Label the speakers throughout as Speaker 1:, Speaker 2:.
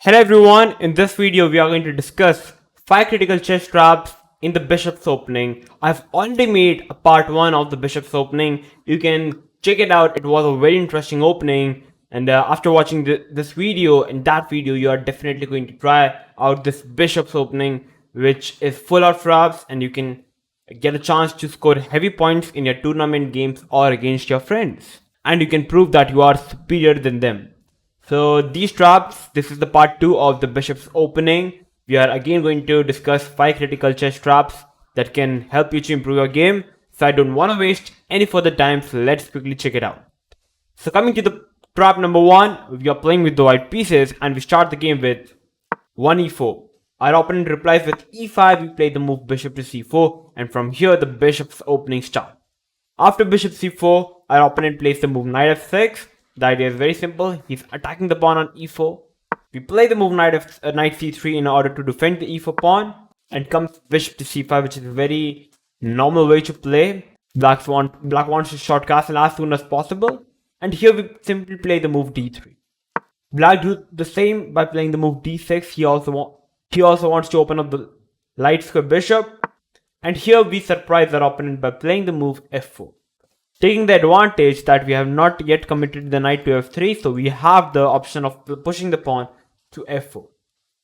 Speaker 1: Hello everyone, in this video we are going to discuss 5 critical chess traps in the bishop's opening. I've already made a part 1 of the bishop's opening. You can check it out, it was a very interesting opening, and after watching this video, in that video you are definitely going to try out this bishop's opening, which is full of traps, and you can get a chance to score heavy points in your tournament games or against your friends, and you can prove that you are superior than them. So these traps, this is the part 2 of the bishop's opening. We are again going to discuss 5 critical chess traps that can help you to improve your game. So I don't want to waste any further time, so let's quickly check it out. So coming to the trap number 1, we are playing with the white pieces and we start the game with 1 e4. Our opponent replies with e5, we play the move bishop to c4, and from here the bishop's opening starts. After bishop c4, our opponent plays the move knight f6. The idea is very simple. He's attacking the pawn on e4. We play the move knight c3 in order to defend the e4 pawn, and comes bishop to c5, which is a very normal way to play. Black wants to short castle as soon as possible, and here we simply play the move d3. Black do the same by playing the move d6. He also wants to open up the light square bishop, and here we surprise our opponent by playing the move f4. Taking the advantage that we have not yet committed the knight to f3, so we have the option of pushing the pawn to f4.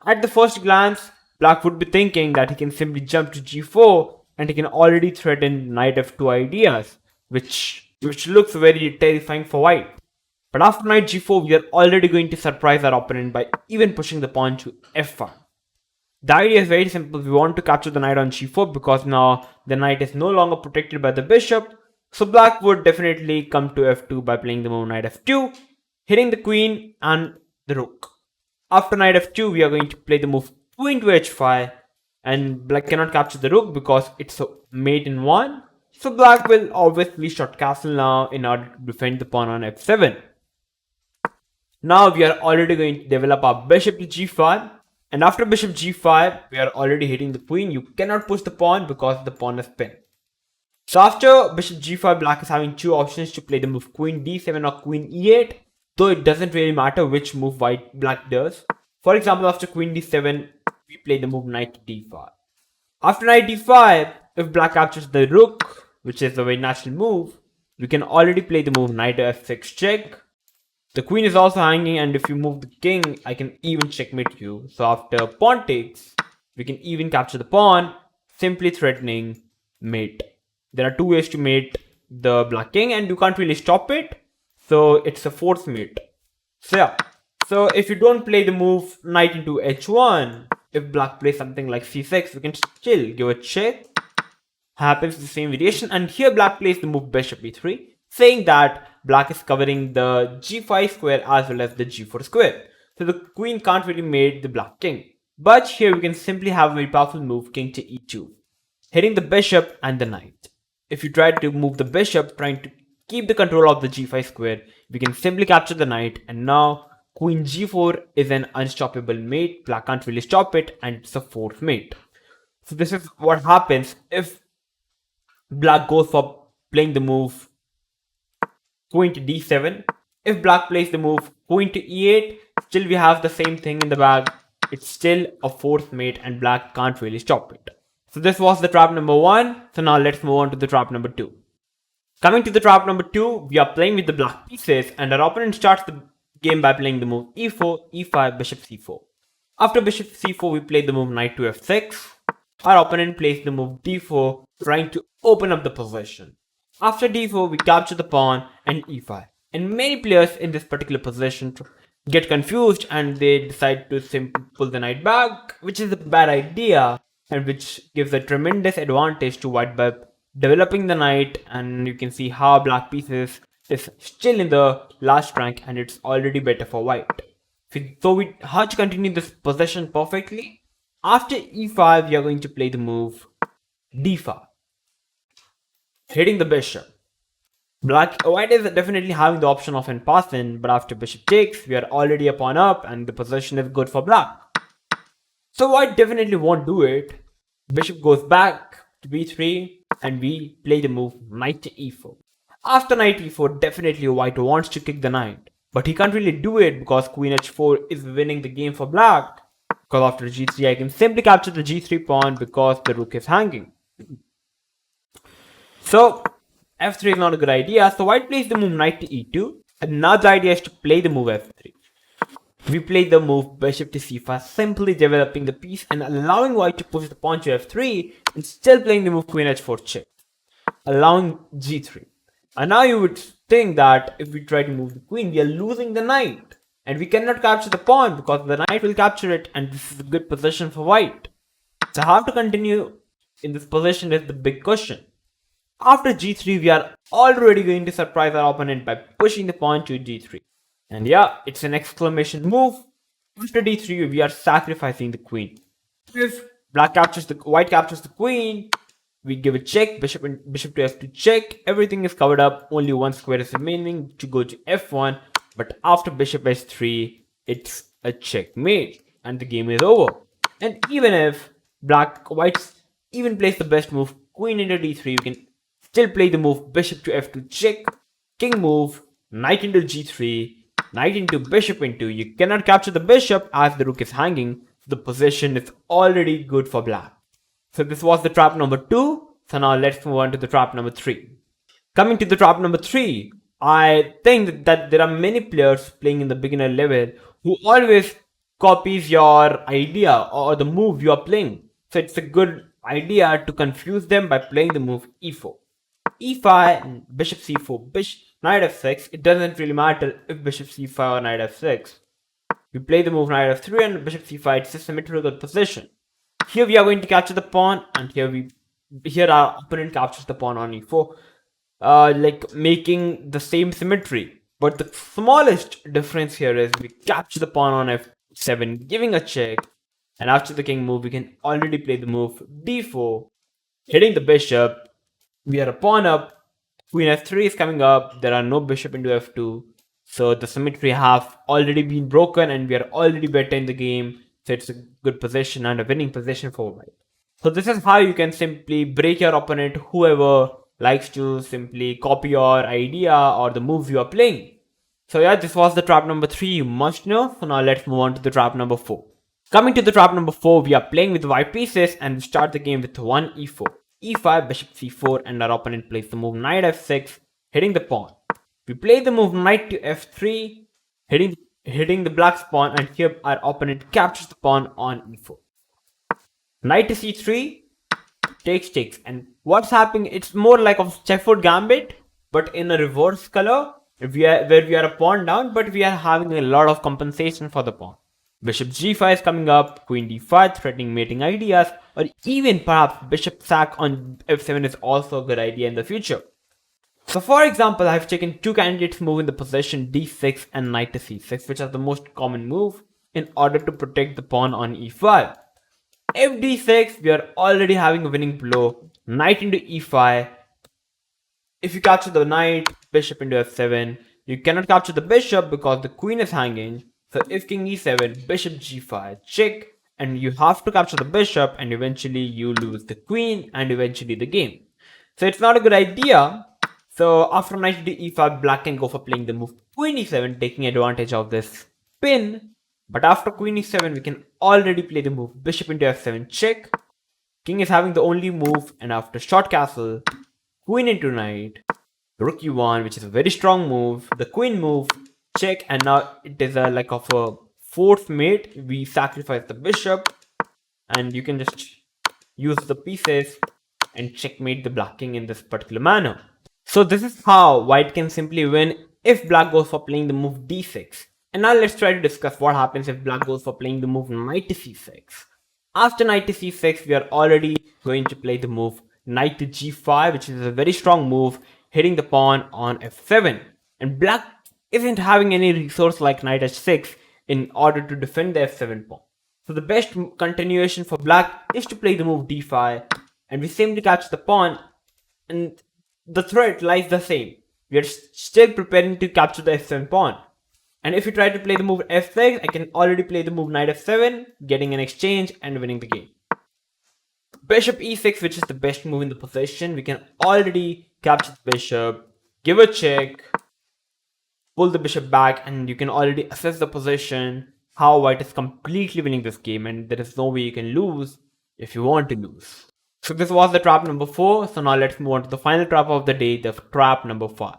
Speaker 1: At the first glance, black would be thinking that he can simply jump to g4 and he can already threaten knight f2 ideas, which looks very terrifying for white. But after knight g4, we are already going to surprise our opponent by even pushing the pawn to f5. The idea is very simple. We want to capture the knight on g4 because now the knight is no longer protected by the bishop. So black would definitely come to f2 by playing the move knight f2, hitting the queen and the rook. After knight f2, we are going to play the move queen to h5, and black cannot capture the rook because it's a mate in 1. So black will obviously short castle now in order to defend the pawn on f7. Now we are already going to develop our bishop to g5, and after bishop g5, we are already hitting the queen. You cannot push the pawn because the pawn is pinned. So after bishop g5, black is having 2 options to play the move queen d7 or queen e8, though it doesn't really matter which move black does. For example, after queen d7, we play the move knight to d5. After knight d5, if black captures the rook, which is a very natural move, we can already play the move knight to f6 check. The queen is also hanging, and if you move the king, I can even checkmate you. So after pawn takes, we can even capture the pawn, simply threatening mate. There are 2 ways to mate the black king, and you can't really stop it, so it's a force mate. So yeah, so if you don't play the move knight into h1, if black plays something like c6, we can still give a check. Happens the same variation, and here black plays the move bishop e3, saying that black is covering the g5 square as well as the g4 square. So the queen can't really mate the black king. But here we can simply have a very powerful move, king to e2, hitting the bishop and the knight. If you try to move the bishop, trying to keep the control of the g5 square, we can simply capture the knight, and now queen g4 is an unstoppable mate. Black can't really stop it, and it's a force mate. So this is what happens if black goes for playing the move queen to d7. If black plays the move queen to e8, still we have the same thing in the bag. It's still a force mate and black can't really stop it. So this was the trap number 1. So now let's move on to the trap number 2. Coming to the trap number 2, we are playing with the black pieces, and our opponent starts the game by playing the move e4, e5, bishop c4. After bishop c4, we play the move knight to f6. Our opponent plays the move d4, trying to open up the position. After d4, we capture the pawn and e5. And many players in this particular position get confused and they decide to simply pull the knight back, which is a bad idea, and which gives a tremendous advantage to white by developing the knight. And you can see how black pieces is still in the last rank, and it's already better for white. So we have to continue this possession perfectly. After e5, we are going to play the move d5, hitting the bishop. White is definitely having the option of an pass-in, but after bishop takes, we are already a pawn up, and the position is good for black. So white definitely won't do it. Bishop goes back to b3, and we play the move knight to e4. After knight e4, definitely white wants to kick the knight. But he can't really do it because queen h4 is winning the game for black. Because after g3 I can simply capture the g3 pawn because the rook is hanging. So f3 is not a good idea, so white plays the move knight to e2. Another idea is to play the move f3. We play the move bishop to c5, simply developing the piece and allowing white to push the pawn to f3 and still playing the move queen h4 check, allowing g3. And now you would think that if we try to move the queen, we are losing the knight. And we cannot capture the pawn because the knight will capture it, and this is a good position for white. So how to continue in this position is the big question. After g3, we are already going to surprise our opponent by pushing the pawn to g3. And yeah, it's an exclamation move. After d3, we are sacrificing the queen. If white captures the queen, we give a check, bishop to f2 check, everything is covered up, only one square is remaining to go to f1, but after bishop h3, it's a checkmate, and the game is over. And even if white even plays the best move, queen into d3, you can still play the move bishop to f2 check, king move, knight into g3, knight into bishop into, you cannot capture the bishop as the rook is hanging, so the position is already good for black. So this was the trap number 2. So now let's move on to the trap number 3. Coming to the trap number 3, I think that there are many players playing in the beginner level who always copies your idea or the move you are playing. So it's a good idea to confuse them by playing the move e4. e5, bishop c4, knight f6. It doesn't really matter if bishop c5 or knight f6. We play the move knight f3 and bishop c5. It's a symmetrical position. Here we are going to capture the pawn, and here our opponent captures the pawn on e4, like making the same symmetry. But the smallest difference here is we capture the pawn on f7, giving a check, and after the king move, we can already play the move d4, hitting the bishop. We are a pawn up, queen f3 is coming up, there are no bishop into f2, so the symmetry have already been broken, and we are already better in the game. So it's a good position and a winning position for white. So this is how you can simply break your opponent, whoever likes to simply copy your idea or the moves you are playing. So yeah, this was the trap number 3 you must know. So now let's move on to the trap number 4. Coming to the trap number 4, we are playing with white pieces and we start the game with one e4. e5, bishop c4, and our opponent plays the move knight f6, hitting the pawn. We play the move knight to f3, hitting the black's pawn, and here our opponent captures the pawn on e4. Knight to c3, takes, and what's happening, it's more like a chessboard gambit, but in a reverse color, where we are a pawn down, but we are having a lot of compensation for the pawn. Bishop g5 is coming up, queen d5, threatening mating ideas, or even perhaps bishop sack on f7 is also a good idea in the future. So for example, I've taken two candidates move in the position d6 and knight to c6, which are the most common move in order to protect the pawn on e5. If d6, we are already having a winning blow, knight into e5. If you capture the knight, bishop into f7, you cannot capture the bishop because the queen is hanging. So if king e7, bishop g5, check, and you have to capture the bishop, and eventually you lose the queen and eventually the game. So it's not a good idea. So after knight to e5, black can go for playing the move queen e7, taking advantage of this pin. But after queen e7, we can already play the move bishop into f7 check. King is having the only move, and after short castle, queen into knight, rook e1, which is a very strong move, the queen move, check, and now it is like of a fourth mate. We sacrifice the bishop, and you can just use the pieces and checkmate the black king in this particular manner. So this is how white can simply win if black goes for playing the move d6. And now let's try to discuss what happens if black goes for playing the move knight to c6. After knight to c6, we are already going to play the move knight to g5, which is a very strong move, hitting the pawn on f7. And black isn't having any resource like knight h6 in order to defend the f7 pawn. So the best continuation for black is to play the move d5, and we simply capture the pawn, and the threat lies the same. We are still preparing to capture the f7 pawn. And if you try to play the move f6, I can already play the move knight f7, getting an exchange and winning the game. Bishop e6, which is the best move in the position, we can already capture the bishop, give a check, pull the bishop back, and you can already assess the position, how white is completely winning this game, and there is no way you can lose if you want to lose. So this was the trap number 4. So now let's move on to the final trap of the day, the trap number 5.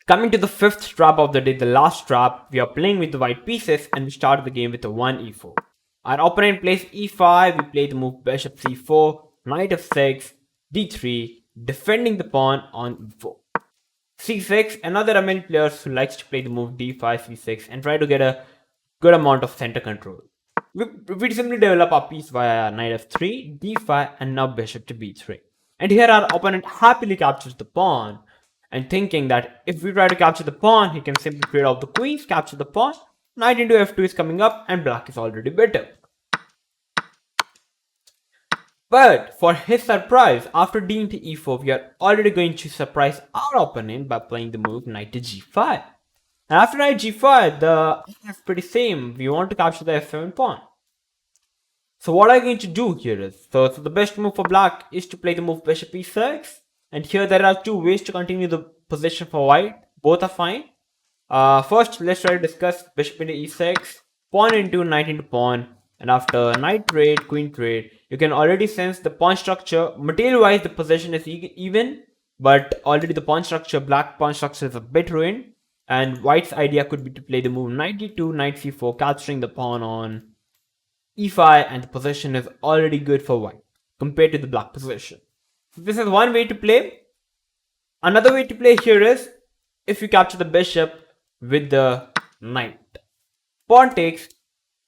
Speaker 1: Coming to the 5th trap of the day, the last trap, we are playing with the white pieces and we start the game with a 1 e4. Our opponent plays e5, we play the move bishop c4, knight f6, d3, defending the pawn on e4. c6, another American player who likes to play the move d5, c6 and try to get a good amount of center control. We simply develop our piece via knight f3, d5 and now bishop to b3. And here our opponent happily captures the pawn and thinking that if we try to capture the pawn, he can simply trade off the queens, capture the pawn, knight into f2 is coming up and black is already better. But for his surprise, after d into e4, we are already going to surprise our opponent by playing the move knight to g5. And after knight g5, the idea is pretty same. We want to capture the f7 pawn. So what I'm going to do here is, so the best move for black is to play the move bishop e6. And here there are two ways to continue the position for white. Both are fine. First, let's try to discuss bishop into e6, pawn into knight into pawn. And after knight trade, queen trade, you can already sense the pawn structure. Material wise, the position is even, but already the pawn structure, black pawn structure is a bit ruined. And white's idea could be to play the move knight d2, knight c4, capturing the pawn on e5, and the position is already good for white compared to the black position. So this is one way to play. Another way to play here is if you capture the bishop with the knight. Pawn takes,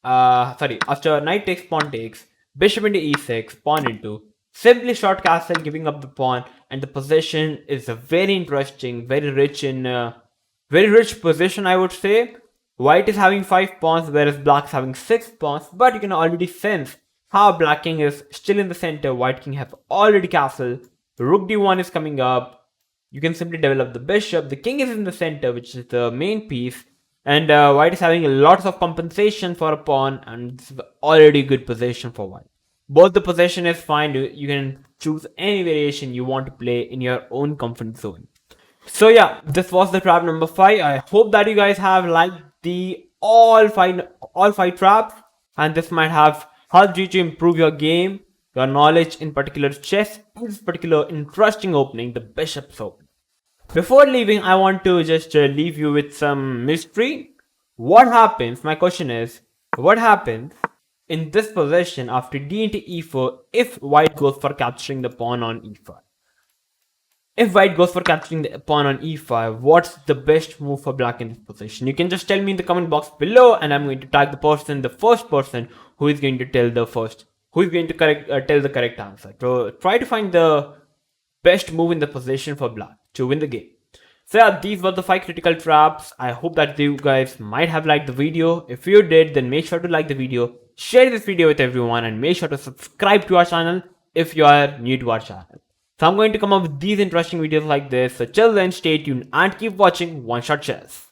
Speaker 1: after knight takes, pawn takes, bishop into e6, pawn into, simply short castle, giving up the pawn, and the position is a very interesting, very rich position, I would say. White is having 5 pawns, whereas black is having 6 pawns, but you can already sense how black king is still in the center, white king have already castled, rook d1 is coming up, you can simply develop the bishop, the king is in the center, which is the main piece, and white is having lots of compensation for a pawn, and this is already good position for white. Both the position is fine, you can choose any variation you want to play in your own comfort zone. So yeah, this was the trap number 5. I hope that you guys have liked the all five traps, and this might have helped you to improve your game, your knowledge in particular chess, and this particular interesting opening, the bishop's opening. Before leaving, I want to just leave you with some mystery. What happens, my question is, what happens in this position after d into e4 if white goes for capturing the pawn on e5? If white goes for capturing the pawn on e5, what's the best move for black in this position? You can just tell me in the comment box below, and I'm going to tag the first person who is going to tell the correct answer. So try to find the best move in the position for black to win the game. So yeah, these were the 5 critical traps. I hope that you guys might have liked the video. If you did, then make sure to like the video, share this video with everyone, and make sure to subscribe to our channel if you are new to our channel. So I'm going to come up with these interesting videos like this. So till then, stay tuned and keep watching One Shot Chess.